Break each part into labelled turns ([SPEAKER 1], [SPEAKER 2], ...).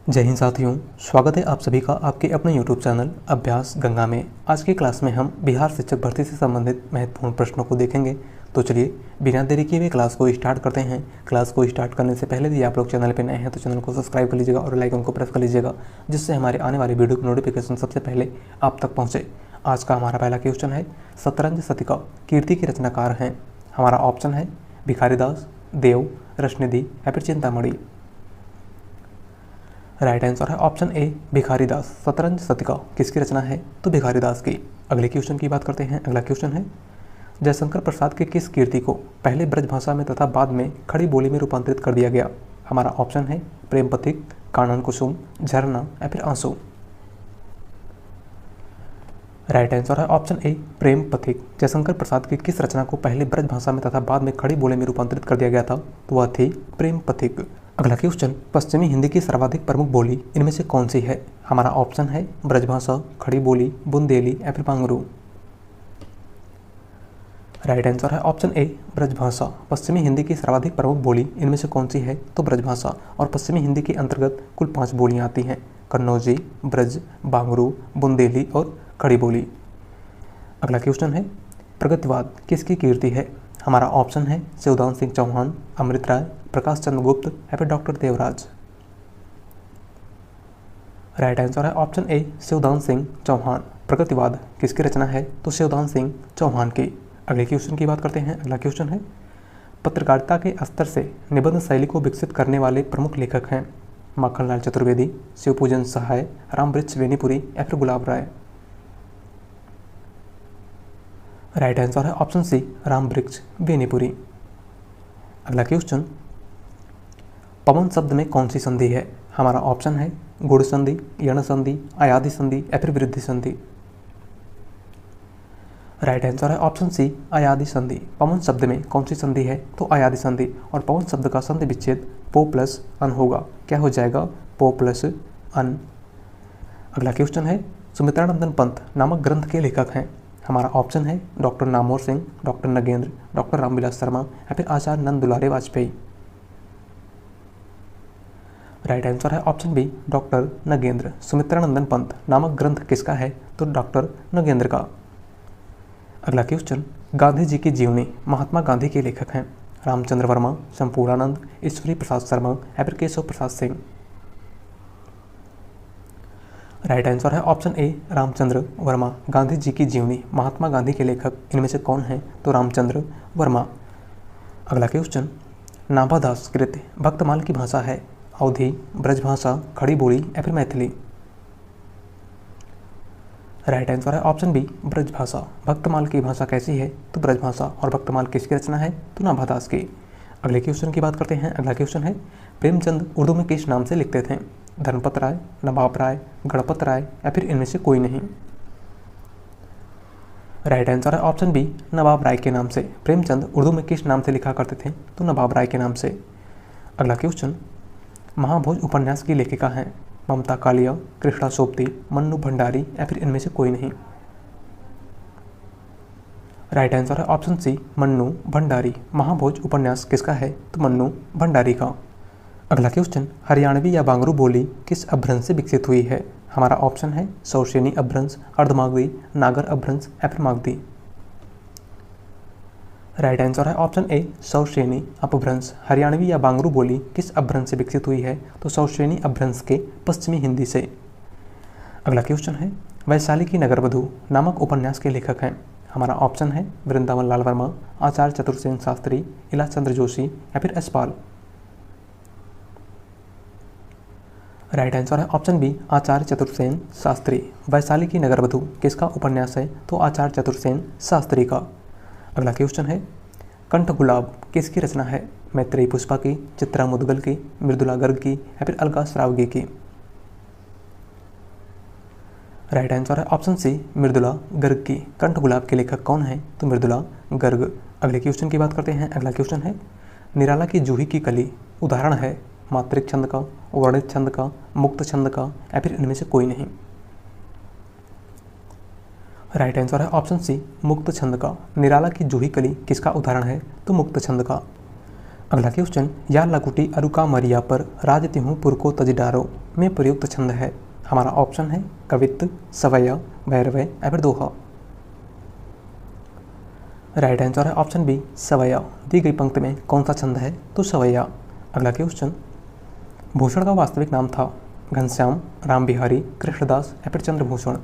[SPEAKER 1] जय हिंद साथियों, स्वागत है आप सभी का आपके अपने YouTube चैनल अभ्यास गंगा में। आज की क्लास में हम बिहार शिक्षक भर्ती से संबंधित महत्वपूर्ण प्रश्नों को देखेंगे। तो चलिए बिना देरी किए हुए क्लास को स्टार्ट करते हैं। क्लास को स्टार्ट करने से पहले यदि आप लोग चैनल पर नए हैं तो चैनल को सब्सक्राइब कर लीजिएगा और लाइकन को प्रेस कर लीजिएगा, जिससे हमारे आने वाले वीडियो की नोटिफिकेशन सबसे पहले आप तक पहुँचे। आज का हमारा पहला क्वेश्चन है, शतरंज शतिका कीर्ति के रचनाकार हैं। हमारा ऑप्शन है भिखारीदास, देव, रश्निधि या फिर चिंतामणि। राइट आंसर है ऑप्शन ए भिखारीदास। शतरंज शतिका किसकी रचना है? तो भिखारीदास की। अगले क्वेश्चन की बात करते हैं। अगला क्वेश्चन है, जयशंकर प्रसाद के किस कीर्ति को पहले ब्रज भाषा में तथा बाद में खड़ी बोली में रूपांतरित कर दिया गया? हमारा ऑप्शन है प्रेम पथिक, कानन कुसुम, झरना या फिर आंसू। राइट आंसर है ऑप्शन ए प्रेम पथिक। जयशंकर प्रसाद की किस रचना को पहले ब्रज भाषा में तथा बाद में खड़ी बोली में रूपांतरित कर दिया गया था? तो वह थी प्रेम पथिक। अगला क्वेश्चन, पश्चिमी हिंदी की सर्वाधिक प्रमुख बोली इनमें से कौन सी है? हमारा ऑप्शन है ब्रजभाषा, खड़ी बोली, बुंदेली या फिर बांगरू। राइट आंसर है ऑप्शन ए ब्रजभाषा। पश्चिमी हिंदी की सर्वाधिक प्रमुख बोली इनमें से कौन सी है? तो ब्रजभाषा। और पश्चिमी हिंदी के अंतर्गत कुल 5 बोलियां आती हैं, कन्नौजी, ब्रज, बांगरू, बुंदेली और खड़ी बोली। अगला क्वेश्चन है, प्रगतिवाद किसकी कीर्ति है? हमारा ऑप्शन है शिवदान सिंह चौहान, अमृत राय, प्रकाश चंद्र गुप्त या फिर डॉक्टर देवराज। राइट आंसर है ऑप्शन ए शिवदान सिंह चौहान। प्रगतिवाद किसकी रचना है? तो शिवदान सिंह चौहान की। अगले क्वेश्चन की बात करते हैं। अगला क्वेश्चन है, पत्रकारिता के स्तर से निबंध शैली को विकसित करने वाले प्रमुख लेखक हैं? माखनलाल चतुर्वेदी, शिवपूजन सहाय, रामवृक्ष बेनीपुरी या फिर गुलाब राय। राइट आंसर है ऑप्शन सी रामवृक्ष बेनीपुरी। अगला क्वेश्चन, पवन शब्द में कौन सी संधि है? हमारा ऑप्शन है गुण संधि, यण संधि, अयादि संधि या फिर वृद्धि संधि। राइट आंसर है ऑप्शन सी अयादि संधि। पवन शब्द में कौन सी संधि है? तो अयादि संधि। और पवन शब्द का संधि विच्छेद पो प्लस अन होगा। क्या हो जाएगा? पो प्लस अन। अगला क्वेश्चन है, सुमित्रानंदन पंत नामक ग्रंथ के लेखक हैं? हमारा ऑप्शन है doctor Namvar Singh, doctor Nagendra, doctor Ramvilas Sharma या फिर आचार्य नंद दुलारे वाजपेयी। राइट आंसर है option B doctor Nagendra. Sumitranandan Pant नामक ग्रंथ किसका है? तो डॉक्टर नगेंद्र का। अगला क्वेश्चन, गांधी जी की जीवनी महात्मा गांधी के लेखक हैं? रामचंद्र वर्मा, संपूर्णानंद, ईश्वरी प्रसाद शर्मा या फिर केशव प्रसाद सिंह। राइट आंसर है ऑप्शन ए रामचंद्र वर्मा। गांधी जी की जीवनी महात्मा गांधी के लेखक इनमें से कौन है? तो रामचंद्र वर्मा। अगला क्वेश्चन, नाभादास कृत भक्तमाल की भाषा है? अवधी, ब्रजभाषा, खड़ी बोली या फिर मैथिली। राइट आंसर है ऑप्शन बी ब्रजभाषा। भक्तमाल की भाषा कैसी है? तो ब्रजभाषा। और भक्तमाल किसकी रचना है? तो नाभादास की। अगले क्वेश्चन की बात करते हैं। अगला क्वेश्चन है, प्रेमचंद उर्दू में किस नाम से लिखते थे? धर्मपत राय, नवाब राय, गणपत राय या फिर इनमें से कोई नहीं। राइट आंसर है ऑप्शन बी नवाब राय के नाम से। प्रेमचंद उर्दू में किस नाम से लिखा करते थे? तो नवाब राय के नाम से। अगला क्वेश्चन, महाभोज उपन्यास की लेखिका हैं? ममता कालिया, कृष्णा सोबती, मन्नू भंडारी या फिर इनमें से कोई नहीं। राइट आंसर है ऑप्शन सी मन्नू भंडारी। महाभोज उपन्यास किसका है? तो मन्नू भंडारी का। अगला क्वेश्चन, हरियाणवी या बांगरू बोली किस अपभ्रंश से विकसित हुई है? हमारा ऑप्शन है सौशेनी अपभ्रंश, अर्धमागधी, नागर अपभ्रंश या फिर मागधी। राइट आंसर है ऑप्शन ए सौशेनी अपभ्रंश। हरियाणवी या बांगरू बोली किस अपभ्रंश से विकसित हुई है? तो सौशेनी अपभ्रंश के पश्चिमी हिंदी से। अगला क्वेश्चन है, वैशाली की नगरवधू नामक उपन्यास के लेखक हैं? हमारा ऑप्शन है वृंदावन लाल वर्मा, आचार्य चतुर्सेन शास्त्री, इला चंद्र जोशी या फिर यशपाल। राइट आंसर है ऑप्शन बी आचार्य चतुर्सेन शास्त्री। वैशाली की नगरवधू किसका उपन्यास है? तो आचार्य चतुर्सेन शास्त्री का। अगला क्वेश्चन है, कंठ गुलाब किसकी रचना है? मैत्रेयी पुष्पा की, चित्रा मुदगल की, मृदुला गर्ग की या फिर अलका श्रावगी की। राइट आंसर है ऑप्शन सी मृदुला गर्ग की। कंठ गुलाब के लेखक कौन है? तो मृदुला गर्ग। अगले क्वेश्चन की बात करते हैं। अगला क्वेश्चन है, निराला की जूही की कली उदाहरण है? मात्रिक छंद का, वर्णित छंद का, मुक्त छंद का या फिर इनमें से कोई नहीं। राइट आंसर है ऑप्शन सी मुक्त छंद का। निराला की जूही कली किसका उदाहरण है? तो मुक्त छंद का। अगला क्वेश्चन, या लकुटी अरुका मरिया पर राज तिहु पुरको तजडारो में प्रयुक्त छंद है। हमारा ऑप्शन है कवित्त, सवैया, भैरवय या फिर दोहा। राइट आंसर है ऑप्शन बी, सवैया। दी गई पंक्ति में कौन सा छंद है? तो सवैया। अगला क्वेश्चन, भूषण का वास्तविक नाम था घनश्याम, राम बिहारी, कृष्णदास या फिर चंद्रभूषण।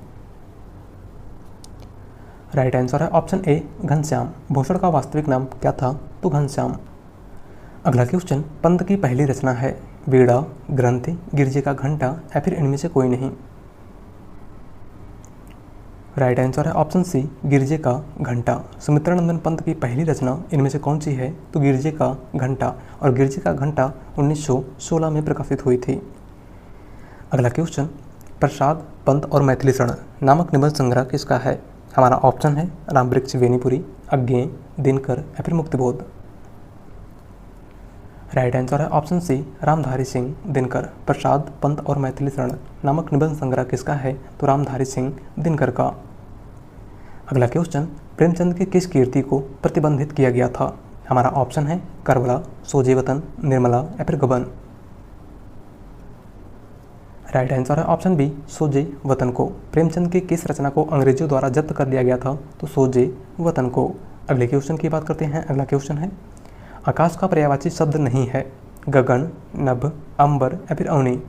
[SPEAKER 1] राइट आंसर है ऑप्शन ए, घनश्याम। भूषण का वास्तविक नाम क्या था? तो घनश्याम। अगला क्वेश्चन, पंत की पहली रचना है वीणा, ग्रंथि, गिरजे का घंटा या फिर इनमें से कोई नहीं। राइट आंसर है ऑप्शन सी, गिरजे का घंटा। सुमित्रानंदन पंत की पहली रचना इनमें से कौन सी है? तो गिरजे का घंटा, और गिरजे का घंटा 1916 में प्रकाशित हुई थी। अगला क्वेश्चन, प्रसाद, पंत और मैथिली शरण नामक निबंध संग्रह किसका है? हमारा ऑप्शन है रामवृक्ष वेणीपुरी, अज्ञेय, दिनकर या फिर मुक्तिबोध। राइट आंसर है ऑप्शन सी, रामधारी सिंह दिनकर। प्रसाद, पंत और मैथिली शरण नामक निबंध संग्रह किसका है? तो रामधारी सिंह दिनकर का। अगला क्वेश्चन, प्रेमचंद की किस कीर्ति को प्रतिबंधित किया गया था? हमारा ऑप्शन है करबला, सोजेवतन, निर्मला या फिर गबन। राइट आंसर है ऑप्शन बी, सोजे वतन को। प्रेमचंद की किस रचना को अंग्रेजों द्वारा जब्त कर लिया गया था? तो सोजे वतन को। अगले क्वेश्चन की बात करते हैं। अगला क्वेश्चन है, आकाश का पर्यायवाची शब्द नहीं है गगन, नभ, अंबर या फिर अवनी।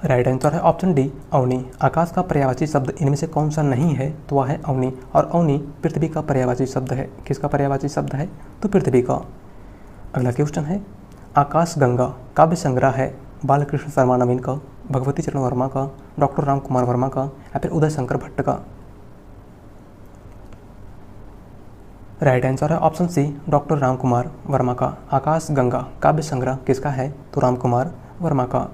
[SPEAKER 1] राइट आंसर है ऑप्शन डी, अवनी। आकाश का पर्यायवाची शब्द इनमें से कौन सा नहीं है? तो वह है अवनी, और अवनी पृथ्वी का पर्यायवाची शब्द है। किसका पर्यायवाची शब्द है? तो पृथ्वी का। अगला क्वेश्चन है, आकाश गंगा काव्य संग्रह है बालकृष्ण शर्मा नवीन का, भगवती चरण वर्मा का, डॉक्टर राम कुमार वर्मा का या फिर उदय शंकर भट्ट का। राइट आंसर है option C, doctor Ram Kumar Verma का। आकाश गंगा काव्य संग्रह किसका है? तो राम कुमार वर्मा का।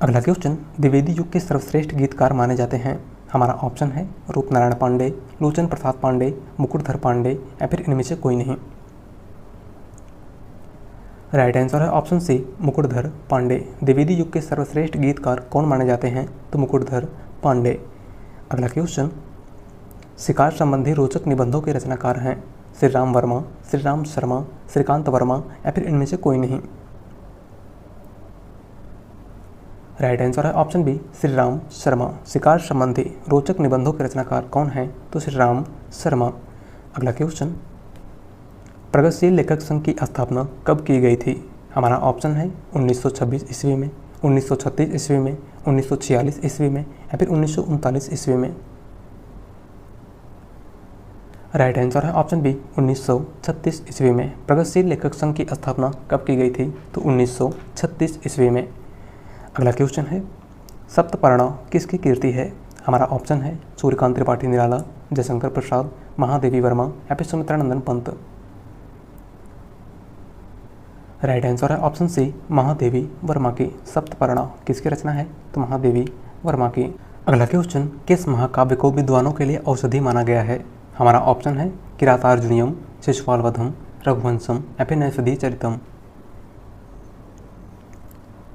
[SPEAKER 1] अगला क्वेश्चन, द्विवेदी युग के सर्वश्रेष्ठ गीतकार माने जाते हैं। हमारा ऑप्शन है रूपनारायण पांडे, लोचन प्रसाद पांडे, मुकुटधर पांडे या फिर इनमें से कोई नहीं। राइट आंसर है ऑप्शन सी, मुकुटधर पांडे। द्विवेदी युग के सर्वश्रेष्ठ गीतकार कौन माने जाते हैं? तो मुकुटधर पांडे। अगला क्वेश्चन, शिकार संबंधी रोचक निबंधों के रचनाकार हैं श्री राम वर्मा, श्री राम शर्मा, श्रीकांत वर्मा या फिर इनमें से कोई नहीं। राइट आंसर है ऑप्शन बी, श्री राम शर्मा। शिकार संबंधी रोचक निबंधों के रचनाकार कौन हैं? तो श्री राम शर्मा। अगला क्वेश्चन, प्रगतिशील लेखक संघ की स्थापना कब की गई थी? हमारा ऑप्शन है 1926 ईस्वी में, 1936 ईस्वी में, 1946 ईस्वी में या फिर 1939 ईस्वी में। राइट आंसर है ऑप्शन बी, 1936 ईस्वी में। प्रगतिशील लेखक संघ की स्थापना कब की गई थी? तो 1936 ईस्वी में। अगला क्वेश्चन है, सप्तपर्णा किसकी कीर्ति है? हमारा ऑप्शन है सूर्यकांत त्रिपाठी निराला, जयशंकर प्रसाद, महादेवी वर्मा या फिर सुमित्रानंदन पंत। राइट आंसर है ऑप्शन सी, महादेवी वर्मा की। सप्तपर्णा किसकी रचना है? तो महादेवी वर्मा की। अगला क्वेश्चन, किस महाकाव्य को विद्वानों के लिए औषधि माना गया है? हमारा ऑप्शन है किरातार्जुनीयम, शिशुपालवधम, रघुवंशम या फिर नैषधीय चरितम।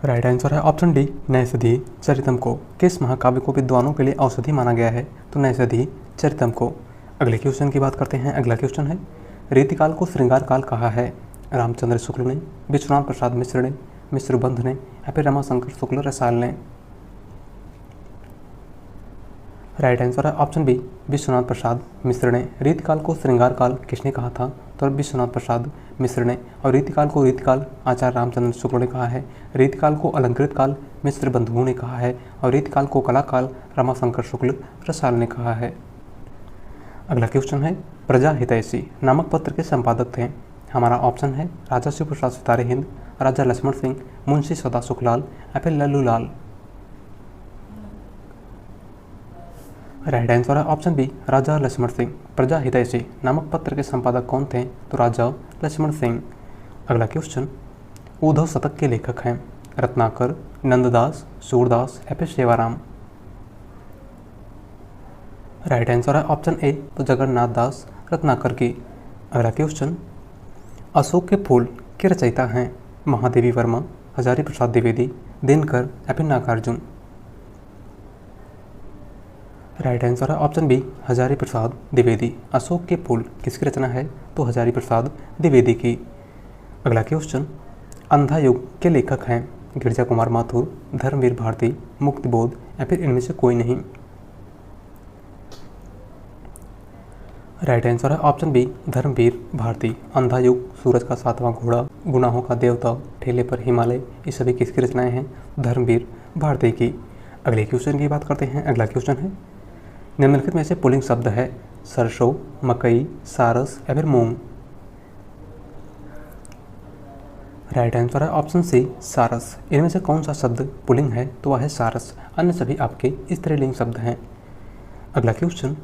[SPEAKER 1] राइट आंसर है ऑप्शन डी, नैषधीय चरितम को। किस महाकाव्य को विद्वानों के लिए औषधि माना गया है? तो नैषधीय चरितम को। अगले क्वेश्चन की बात करते हैं। अगला क्वेश्चन है, रीतिकाल को श्रृंगार काल कहा है रामचंद्र शुक्ल ने, विश्वनाथ प्रसाद मिश्र ने, मिश्रबंध ने या फिर रमाशंकर शुक्ल रसाल ने। राइट आंसर है ऑप्शन बी, विश्वनाथ प्रसाद मिश्र ने। रीतिकाल को श्रृंगार काल किसने कहा था? तो विश्वनाथ प्रसाद मिश्र ने। और रीतिकाल को रीतिकाल आचार्य रामचंद्र शुक्ल ने कहा है। रीतिकाल को अलंकृत काल मिश्र बंधुओं ने कहा है। और रीतिकाल को कला काल रमाशंकर शुक्ल रसाल ने कहा है। अगला क्वेश्चन है, प्रजा हितैषी नामक पत्र के संपादक थे। हमारा ऑप्शन है राजा शिव प्रसाद सितारे हिंद, राजा लक्ष्मण सिंह, मुंशी सदा सुखलाल या फिर लल्लू लाल। राइट आंसर है ऑप्शन बी, राजा लक्ष्मण सिंह। प्रजा हितैषी नामक पत्र के संपादक कौन थे? तो राजा लक्ष्मण सिंह। अगला क्वेश्चन, उद्धव शतक के लेखक हैं रत्नाकर, नंददास, सूरदास या फिर सेवाराम। राइट आंसर है ऑप्शन ए, तो जगन्नाथ दास रत्नाकर की। अगला क्वेश्चन, अशोक के फूल के रचयिता हैं महादेवी वर्मा, हजारी प्रसाद द्विवेदी, दिनकर या फिर नागार्जुन। राइट आंसर है ऑप्शन बी हजारी प्रसाद द्विवेदी। अशोक के फूल किसकी रचना है? तो हजारी प्रसाद द्विवेदी की। अगला क्वेश्चन, अंधा युग के लेखक हैं गिरजा कुमार माथुर, धर्मवीर भारती, मुक्तिबोध या फिर इनमें से कोई नहीं। राइट आंसर है ऑप्शन बी धर्मवीर भारती। अंधा युग, सूरज का सातवां घोड़ा, गुनाहों का देवता, ठेले पर हिमालय, ये सभी किसकी रचनाएं हैं? धर्मवीर भारती की। अगले क्वेश्चन की बात करते हैं। अगला क्वेश्चन है, निम्नलिखित में से पुल्लिंग शब्द है सरसों, मकई, सारस या फिर मूंग। राइट आंसर है ऑप्शन सी सारस। इनमें से कौन सा शब्द पुल्लिंग है? तो वह है सारस। अन्य सभी आपके स्त्रीलिंग शब्द हैं। अगला क्वेश्चन,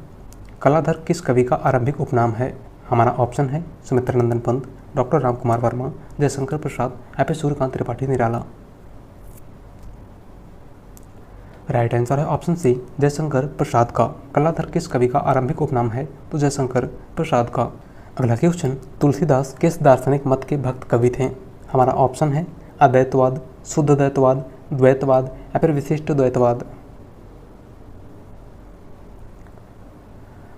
[SPEAKER 1] कलाधर किस कवि का आरंभिक उपनाम है? हमारा ऑप्शन है सुमित्रानंदन पंत, डॉक्टर रामकुमार वर्मा, जयशंकर प्रसाद या फिर सूर्यकांत त्रिपाठी निराला। राइट आंसर है ऑप्शन सी जयशंकर प्रसाद का। कलाधर किस कवि का आरंभिक उपनाम है? तो जयशंकर प्रसाद का। अगला क्वेश्चन, तुलसीदास किस दार्शनिक मत के भक्त कवि थे? हमारा ऑप्शन है अद्वैतवाद, शुद्ध द्वैतवाद, द्वैतवाद या फिर विशिष्ट द्वैतवाद।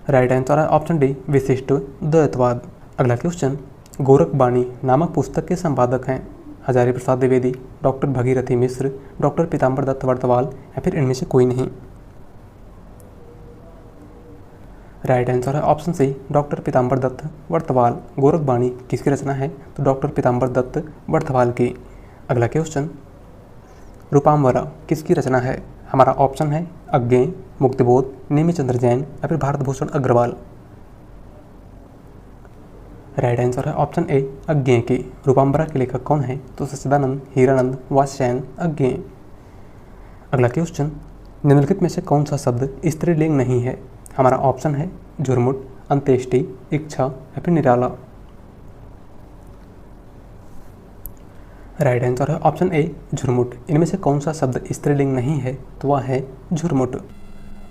[SPEAKER 1] राइट आंसर है ऑप्शन डी विशिष्ट द्वैतवाद। अगला क्वेश्चन, गोरखबाणी नामक पुस्तक के संपादक हैं हजारी प्रसाद द्विवेदी, डॉक्टर भगीरथी मिश्र, डॉक्टर पीताम्बर दत्त वर्तवाल या फिर इनमें से कोई नहीं। राइट आंसर है ऑप्शन सी डॉक्टर पीताम्बर दत्त वर्तवाल। गोरखबाणी किसकी रचना है? तो डॉक्टर पीताम्बर दत्त वर्तवाल की। अगला क्वेश्चन, रूपाम्बरा किसकी रचना है? हमारा ऑप्शन है अज्ञेय, मुक्तिबोध, नेमिचंद्र जैन या फिर भारत भूषण अग्रवाल। राइट आंसर है ऑप्शन ए अज्ञेय की। रूपाम्बरा के लेखक कौन है? तो सच्चिदानंद, हीरानंद, वात्स्यायन, अज्ञेय। अगला क्वेश्चन, निम्नलिखित में से कौन सा शब्द स्त्रीलिंग नहीं है? हमारा ऑप्शन है झुरमुट, अंत्येष्टि, इच्छा या फिर निराला। राइट आंसर है ऑप्शन ए झुरमुट। इनमें से कौन सा शब्द स्त्रीलिंग नहीं है? तो वह है झुरमुट।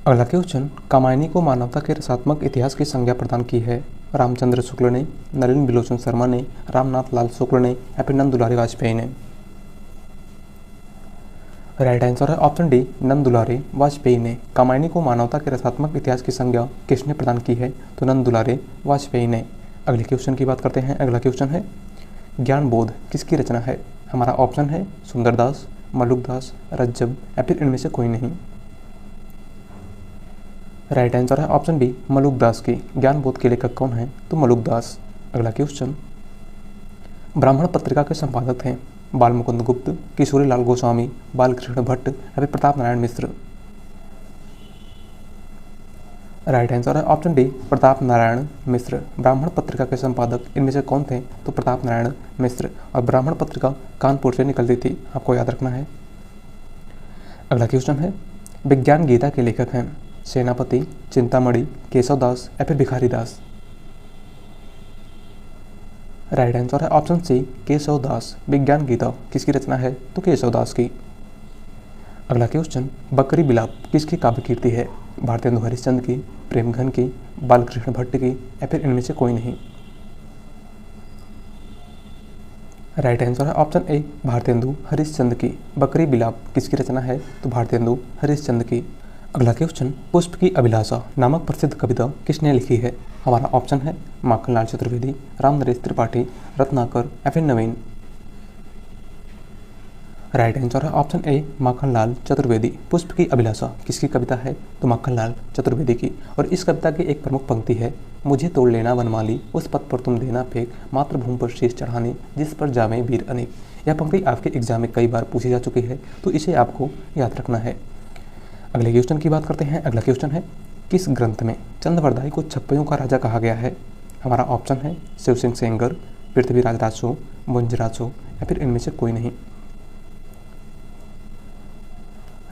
[SPEAKER 1] अगला क्वेश्चन, कामायनी को मानवता के रसात्मक इतिहास की संज्ञा प्रदान की है रामचंद्र शुक्ल ने, नलिन बिलोचन शर्मा ने, रामनाथ लाल शुक्ल ने या फिर नंद दुलारी वाजपेयी ने। राइट आंसर है ऑप्शन डी नंद दुलारी वाजपेयी ने। कामायनी को मानवता के रसात्मक इतिहास की संज्ञा किसने प्रदान की है? तो नंद दुलारी वाजपेयी ने। अगले क्वेश्चन की बात करते हैं। अगला क्वेश्चन है, ज्ञानबोध किसकी रचना है? हमारा ऑप्शन है सुंदरदास, मलुकदास, रज्जब या फिर इनमें से कोई नहीं। राइट आंसर है ऑप्शन बी मलुकदास की। ज्ञानबोध के लेखक कौन है? तो मलुकदास। अगला क्वेश्चन, ब्राह्मण पत्रिका के संपादक हैं बालमुकुंद गुप्त, किशोरी लाल गोस्वामी, बालकृष्ण भट्ट या फिर प्रताप नारायण मिश्र। राइट आंसर है ऑप्शन डी प्रताप नारायण मिश्र। ब्राह्मण पत्रिका के संपादक इनमें से कौन थे? तो प्रताप नारायण मिश्र। और ब्राह्मण पत्रिका कानपुर से निकलती थी, आपको याद रखना है। अगला क्वेश्चन है, विज्ञान गीता के लेखक हैं सेनापति, चिंतामणि, केशवदास या फिर भिखारीदास। राइट आंसर है ऑप्शन सी केशवदास। विज्ञान गीता किसकी रचना है? तो केशवदास की। अगला क्वेश्चन, बकरी बिलाप किसकी काव्य कीर्ति है? भारतेंदु हरिश्चंद्र की, प्रेमघन की, बालकृष्ण भट्ट की या फिर इनमें से कोई नहीं। राइट आंसर है ऑप्शन ए भारतेंदु हरिश्चंद्र की। बकरी बिलाप किसकी रचना है? तो भारतेंदु हरिश्चंद्र की। अगला क्वेश्चन, पुष्प की अभिलाषा नामक प्रसिद्ध कविता किसने लिखी है? हमारा ऑप्शन है माखनलाल चतुर्वेदी, रामनरेश त्रिपाठी, रत्नाकर या फिर नवीन। राइट आंसर है ऑप्शन ए माखनलाल चतुर्वेदी। पुष्प की अभिलाषा किसकी कविता है? तो माखनलाल चतुर्वेदी की। और इस कविता की एक प्रमुख पंक्ति है, मुझे तोड़ लेना वनमाली, उस पथ पर तुम देना फेंक, मातृभूमि पर शीश चढ़ाने, जिस पर जामे वीर अनेक। यह पंक्ति आपके एग्जाम में कई बार पूछी जा चुकी है, तो इसे आपको याद रखना है। अगले क्वेश्चन की बात करते हैं। अगला क्वेश्चन है, किस ग्रंथ में चंद्रवरदाई को छप्पयों का राजा कहा गया है? हमारा ऑप्शन है शिव सिंह सेंगर, पृथ्वीराज रासो, मुंज रासो या फिर इनमें से कोई नहीं।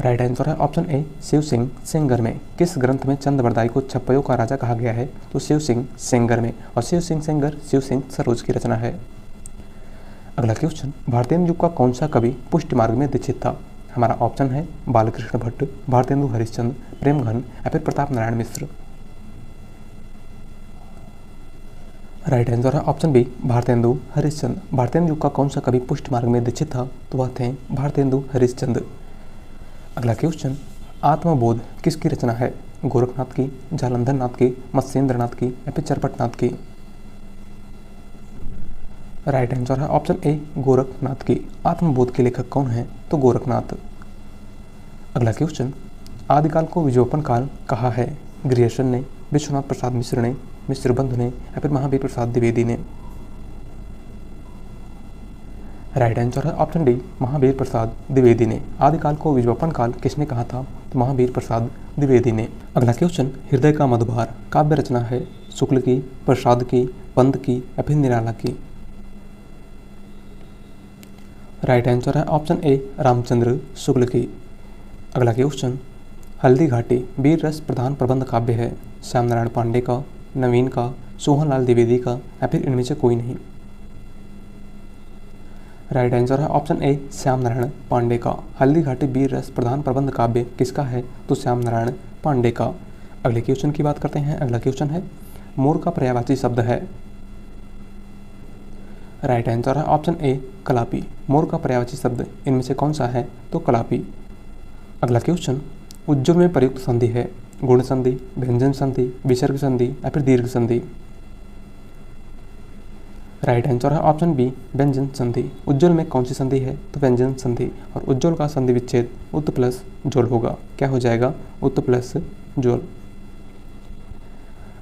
[SPEAKER 1] राइट आंसर है ऑप्शन ए शिव सिंह सेंगर में। किस ग्रंथ में चंद्रवरदाई को छप्पयों का राजा कहा गया है? तो शिव सिंह सेंगर में। और शिव सिंह सेंगर शिव सिंह सरोज की रचना है। अगला क्वेश्चन, भारतेंदु युग का कौन सा कवि पुष्टि मार्ग में दीक्षित था? हमारा ऑप्शन है बालकृष्ण भट्ट, भारतेंदु हरिश्चंद्र, प्रेमघन या फिर प्रताप नारायण मिश्र। राइट आंसर है ऑप्शन बी भारतेंदु हरिश्चंद्र। भारतेंदु युग का कौन सा कवि पुष्टि मार्ग में दीक्षित था? तो वह थे भारतेंदु हरिश्चंद्र। अगला क्वेश्चन, आत्मबोध किसकी रचना है? गोरखनाथ की, जालंधर नाथ की, मत्स्येंद्र नाथ की या फिर चरपट नाथ की? राइट आंसर है ऑप्शन ए गोरखनाथ की। आत्मबोध के लेखक कौन है? तो गोरखनाथ। अगला क्वेश्चन, आदिकाल को विजोपन काल कहा है? ग्रियर्सन ने, विश्वनाथ प्रसाद मिश्र ने, मिश्र बंधु ने या फिर महावीर प्रसाद द्विवेदी ने? राइट आंसर है ऑप्शन डी महावीर प्रसाद द्विवेदी ने। आदिकाल को विजोपन काल किसने कहा था? तो महावीर प्रसाद द्विवेदी ने। अगला क्वेश्चन, हृदय का मधुभार काव्य रचना है शुक्ल की, प्रसाद की, पंत की या फिर निराला की? राइट आंसर है ऑप्शन ए रामचंद्र शुक्ल की। अगला क्वेश्चन, हल्दी घाटी वीर रस प्रधान प्रबंध काव्य है श्याम नारायण पांडे का, नवीन का, सोहनलाल द्विवेदी का या फिर इनमें से कोई नहीं? राइट आंसर है ऑप्शन ए श्याम नारायण पांडे का। हल्दी घाटी वीर रस प्रधान प्रबंध काव्य किसका है? तो श्याम नारायण पांडे का। अगले क्वेश्चन की बात करते हैं। अगला क्वेश्चन है, मोर का पर्यायवाची शब्द है? राइट आंसर है ऑप्शन ए कलापी। मोर का पर्यायवाची शब्द इनमें से कौन सा है? तो कलापी। अगला क्वेश्चन, उज्ज्वल में प्रयुक्त संधि है गुण संधि, व्यंजन संधि, विसर्ग संधि या फिर दीर्घ संधि? राइट आंसर है ऑप्शन बी व्यंजन संधि। उज्ज्वल में कौन सी संधि है? तो व्यंजन संधि। और उज्ज्वल का संधि विच्छेद उत प्लस जोल होगा। क्या हो जाएगा? उत प्लस जोल।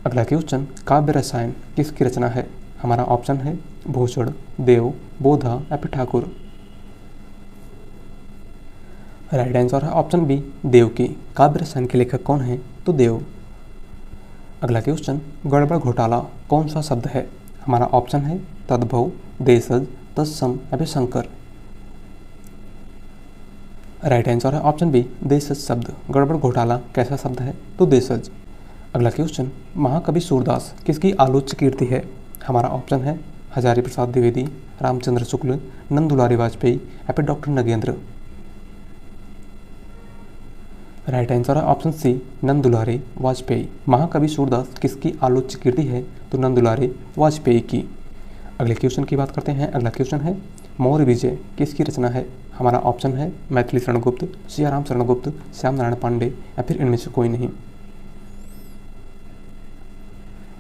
[SPEAKER 1] अगला क्वेश्चन, काव्य रसायन किसकी रचना है? हमारा ऑप्शन है भूषण, देव, बोधा या फिर ठाकुर? राइट आंसर है ऑप्शन बी देव की। काव्य रसायन के लेखक कौन है? तो देव। अगला क्वेश्चन, गड़बड़ घोटाला कौन सा शब्द है? हमारा ऑप्शन है तद्भव, देशज, तत्सम या फिर शंकर? राइट आंसर है ऑप्शन बी देशज शब्द। गड़बड़ घोटाला कैसा शब्द है? तो देशज। अगला क्वेश्चन, महाकवि सूरदास किसकी आलोच्य कीर्ति है? हमारा ऑप्शन है हजारी प्रसाद द्विवेदी, रामचंद्र शुक्ल, नंद दुलारी वाजपेयी या फिर डॉक्टर नगेंद्र? राइट आंसर है ऑप्शन सी नंद दुलारी वाजपेयी। महाकवि सूरदास किसकी आलोच्य कीर्ति है? तो नंद दुलारी वाजपेयी की। अगले क्वेश्चन की बात करते हैं। अगला क्वेश्चन है, मौर्य विजय किसकी रचना है? हमारा ऑप्शन है मैथिली शरण गुप्त, सियाराम शरण गुप्त, श्याम नारायण पांडे या फिर इनमें से कोई नहीं?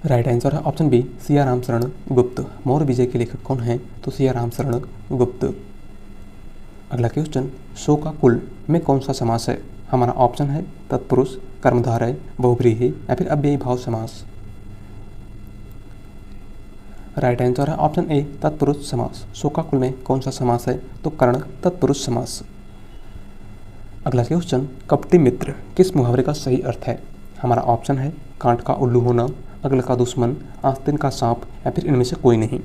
[SPEAKER 1] राइट आंसर है ऑप्शन बी सियाराम शरण गुप्त। मौर्य विजय के लेखक कौन है? तो सियाराम शरण गुप्त। अगला क्वेश्चन, शो का कुल में कौन सा समास है? हमारा ऑप्शन है तत्पुरुष, कर्मधारय, बहुव्रीहि या फिर अव्ययी भाव समास? राइट आंसर है ऑप्शन ए तत्पुरुष समास। शो का कुल में कौन सा समास है? तो कर्ण तत्पुरुष समास। अगला क्वेश्चन, कपटी मित्र किस मुहावरे का सही अर्थ है? हमारा ऑप्शन है कांट का उल्लू होना, अगल का दुश्मन, आस्तीन का सांप या फिर इनमें से कोई नहीं?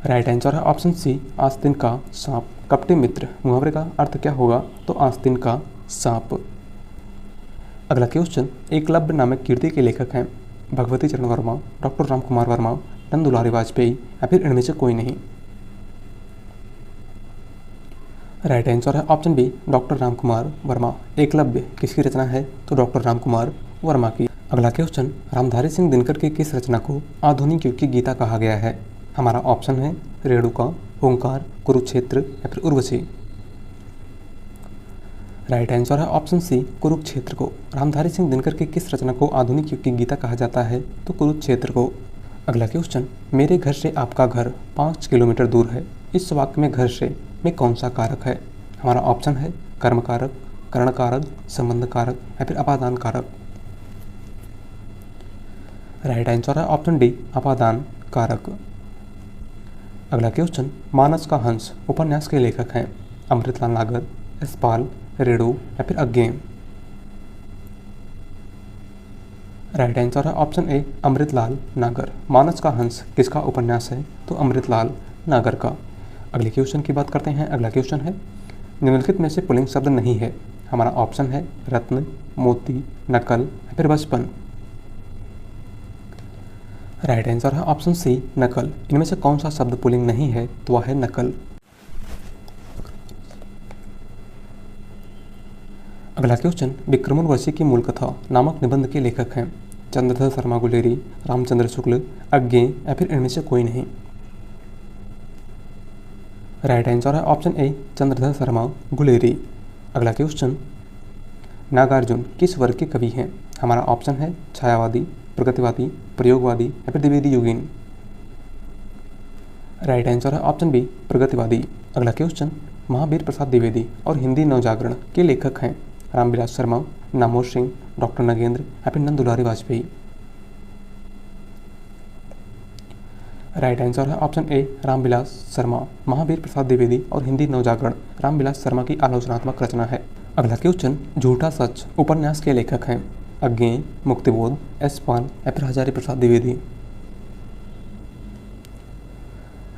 [SPEAKER 1] राइट आंसर है ऑप्शन सी आस्तीन का सांप। कपटी मित्र मुहावरे का अर्थ क्या होगा? तो आस्तीन का सांप। अगला क्वेश्चन, एकलव्य नामक कीर्ति के लेखक हैं? भगवती चरण वर्मा, डॉक्टर राम कुमार वर्मा, नंद दुलारी वाजपेयी या फिर इनमें से कोई नहीं? राइट आंसर है option B doctor Ram Kumar Verma. Eklavya किसकी रचना है? तो डॉक्टर राम कुमार वर्मा की। अगला क्वेश्चन, रामधारी सिंह दिनकर की किस रचना को आधुनिक युग की गीता कहा गया है? हमारा ऑप्शन है रेणुका, ओंकार, कुरुक्षेत्र या फिर उर्वशी? राइट आंसर है ऑप्शन सी कुरुक्षेत्र को। रामधारी सिंह दिनकर की किस रचना को आधुनिक युग की गीता कहा जाता है? तो कुरुक्षेत्र को। अगला क्वेश्चन, मेरे घर से आपका घर 5 किलोमीटर दूर है। इस वाक्य में घर से में कौन सा कारक है? हमारा ऑप्शन है कर्म कारक, करण कारक, संबंध कारक या फिर अपादान कारक? राइट आंसर है ऑप्शन डी अपादान कारक। अगला क्वेश्चन, मानस का हंस उपन्यास के लेखक हैं? अमृतलाल नागर, यशपाल, रेणु या फिर अज्ञेय? राइट आंसर है ऑप्शन ए अमृतलाल नागर। मानस का हंस किसका उपन्यास है? तो अमृतलाल नागर का। अगले क्वेश्चन की बात करते हैं। अगला क्वेश्चन है, निम्नलिखित में से पुल्लिंग शब्द नहीं है। हमारा ऑप्शन है रत्न, मोती, नकल या फिर बचपन? राइट आंसर है ऑप्शन सी नकल। इनमें से कौन सा शब्द पुल्लिंग नहीं है? तो वह है नकल। अगला क्वेश्चन, विक्रमोर्वशी की मूल कथा नामक निबंध के लेखक हैं? चंद्रधर शर्मा गुलेरी, रामचंद्र शुक्ल, अज्ञेय या फिर इनमें से कोई नहीं? राइट आंसर है ऑप्शन ए चंद्रधर शर्मा गुलेरी। अगला क्वेश्चन, नागार्जुन किस वर्ग के कवि हैं? हमारा ऑप्शन है छायावादी, प्रगतिवादी, प्रयोगवादी या फिर द्विवेदी युगीन। राइट आंसर है ऑप्शन बी, प्रगतिवादी। अगला क्वेश्चन, महावीर प्रसाद द्विवेदी और हिंदी नवजागरण के लेखक हैं? रामविलास शर्मा, नामोर सिंह, डॉक्टर नगेंद्र या फिर नंद दुलारी वाजपेयी। राइट आंसर है ऑप्शन ए, रामविलास शर्मा। महावीर प्रसाद द्विवेदी और हिंदी नवजागरण रामविलास शर्मा की आलोचनात्मक रचना है। अगला क्वेश्चन, झूठा सच उपन्यास के लेखक हैं? अज्ञेय, मुक्तिबोध, यशपाल या फिर हजारी प्रसाद द्विवेदी।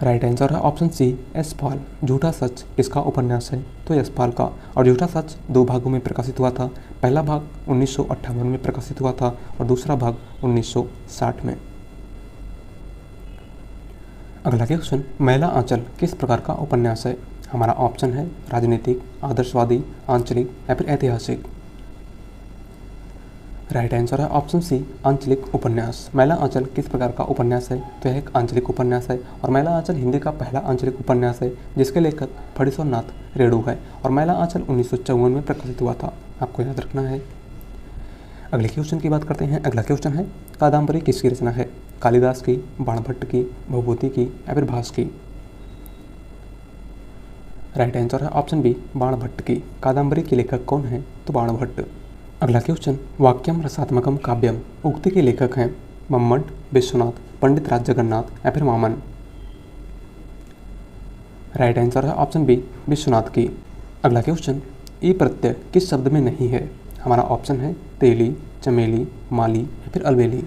[SPEAKER 1] राइट आंसर है ऑप्शन सी, यशपाल। झूठा सच किसका उपन्यास है? तो यशपाल का। और झूठा सच 2 भागों में प्रकाशित हुआ था। पहला भाग 1958 में प्रकाशित हुआ था और दूसरा भाग 1960 में। अगला क्वेश्चन, मैला आंचल किस प्रकार का उपन्यास है? हमारा ऑप्शन है राजनीतिक, आदर्शवादी, आंचलिक या फिर ऐतिहासिक। राइट आंसर है ऑप्शन सी, आंचलिक उपन्यास। मैला आंचल किस प्रकार का उपन्यास है? तो यह एक आंचलिक उपन्यास है और मैला आंचल हिंदी का पहला आंचलिक उपन्यास है जिसके लेखक फणीश्वर नाथ रेणु है और मैला आंचल 1954 में प्रकाशित हुआ था, आपको याद रखना है। अगले क्वेश्चन की बात करते हैं। अगला क्वेश्चन है, कादम्बरी किसकी रचना है? कालिदास की, बाणभट्ट की, भभूति की या फिर भास की। राइट आंसर है ऑप्शन बी, बाणभट्ट की। कादम्बरी के लेखक कौन है? तो बाणभट्ट। अगला क्वेश्चन, वाक्यम रसात्मकम काव्यम उक्ति के लेखक हैं? मम्मट, विश्वनाथ, पंडित राज जगन्नाथ या फिर वामन। राइट आंसर है ऑप्शन बी, विश्वनाथ की। अगला क्वेश्चन, ई प्रत्यय किस शब्द में नहीं है? हमारा ऑप्शन है तेली, चमेली, माली या फिर अलबेली।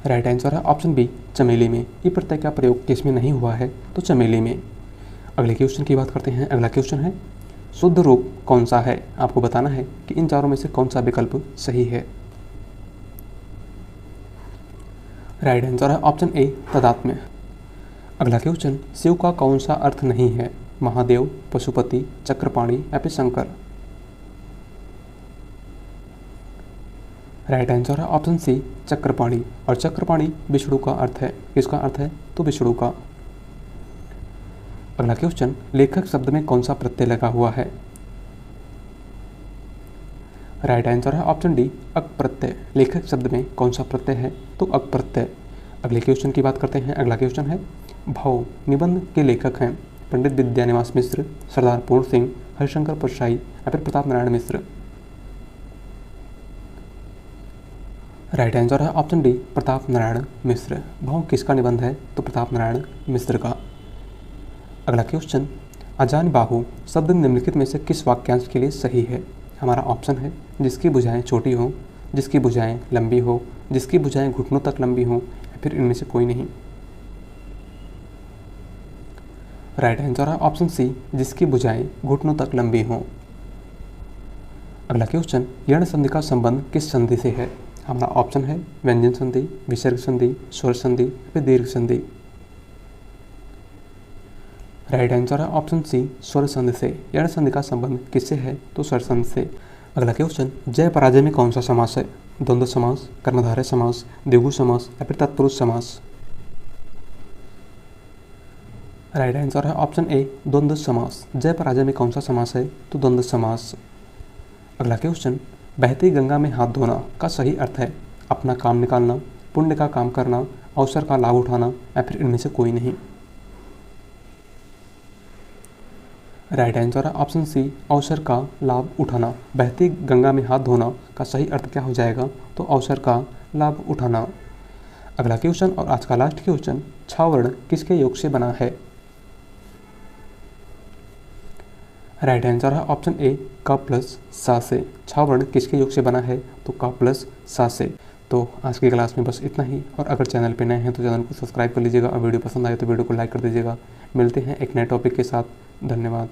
[SPEAKER 1] राइट आंसर है ऑप्शन बी, चमेली में। ई प्रत्यय का प्रयोग किस में नहीं हुआ है? तो चमेली में। अगले क्वेश्चन की बात करते हैं। अगला क्वेश्चन है, शुद्ध रूप कौन सा है? आपको बताना है कि इन चारों में से कौन सा विकल्प सही है। राइट आंसर है ऑप्शन ए, तदात्म्य। अगला क्वेश्चन, शिव का कौन सा अर्थ नहीं है? महादेव, पशुपति, चक्रपाणी या फिर शंकर। राइट आंसर है ऑप्शन सी, चक्रपाणी। और चक्रपाणी विष्णु का अर्थ है। किसका अर्थ है? तो विष्णु का। अगला क्वेश्चन, लेखक शब्द में कौन सा प्रत्यय लगा हुआ है? राइट आंसर है ऑप्शन डी, अक प्रत्यय। लेखक शब्द में कौन सा प्रत्यय है? तो अक प्रत्यय। अगले क्वेश्चन की बात करते हैं। अगला क्वेश्चन है, भाव निबंध के लेखक हैं? पंडित विद्यानिवास मिश्र, सरदार पूर्ण सिंह, हरिशंकर परशाई या फिर प्रताप नारायण मिश्र। राइट आंसर है ऑप्शन डी, प्रताप नारायण मिश्र। भाव किसका निबंध है? तो प्रताप नारायण मिश्र का। अगला क्वेश्चन, अजान बाहु शब्द निम्नलिखित में से किस वाक्यांश के लिए सही है? हमारा ऑप्शन है जिसकी भुजाएं छोटी हो, जिसकी भुजाएं लंबी हो, जिसकी भुजाएं घुटनों तक लंबी हो या फिर इनमें से कोई नहीं। राइट आंसर है ऑप्शन सी, जिसकी भुजाएं घुटनों तक लंबी हो। अगला क्वेश्चन, यण संधि का संबंध किस संधि से है? हमारा ऑप्शन है व्यंजन संधि, विसर्ग संधि, स्वर संधि या फिर दीर्घ संधि। राइट आंसर है ऑप्शन सी, स्वर संधि से। यण संधि का संबंध किससे है? तो स्वर संधि से। अगला क्वेश्चन, जय पराजय में कौन सा समास है? द्वंद्व समास, कर्मधारय समास, द्विगु समास या फिर तत्पुरुष समास। राइट आंसर है ऑप्शन ए, द्वंद्व समास। जय पराजय में कौन सा समास है? तो द्वंद्व समास। अगला क्वेश्चन, बहती गंगा में हाथ धोना का सही अर्थ है? अपना काम निकालना, पुण्य का काम करना, अवसर का लाभ उठाना या फिर इनमें से कोई नहीं। राइट आंसर है ऑप्शन सी, अवसर का लाभ उठाना। बहती गंगा में हाथ धोना का सही अर्थ क्या हो जाएगा? तो अवसर का लाभ उठाना। अगला क्वेश्चन और आज का लास्ट क्वेश्चन, छा वर्ण किसके योग से बना है? राइट आंसर है ऑप्शन ए, का प्लस सा से। छा वर्ण किसके योग से बना है? तो का प्लस सा से। तो आज की क्लास में बस इतना ही। और अगर चैनल पे नए हैं तो चैनल को सब्सक्राइब कर लीजिएगा और वीडियो पसंद आए तो वीडियो को लाइक कर दीजिएगा। मिलते हैं एक नए टॉपिक के साथ। धन्यवाद।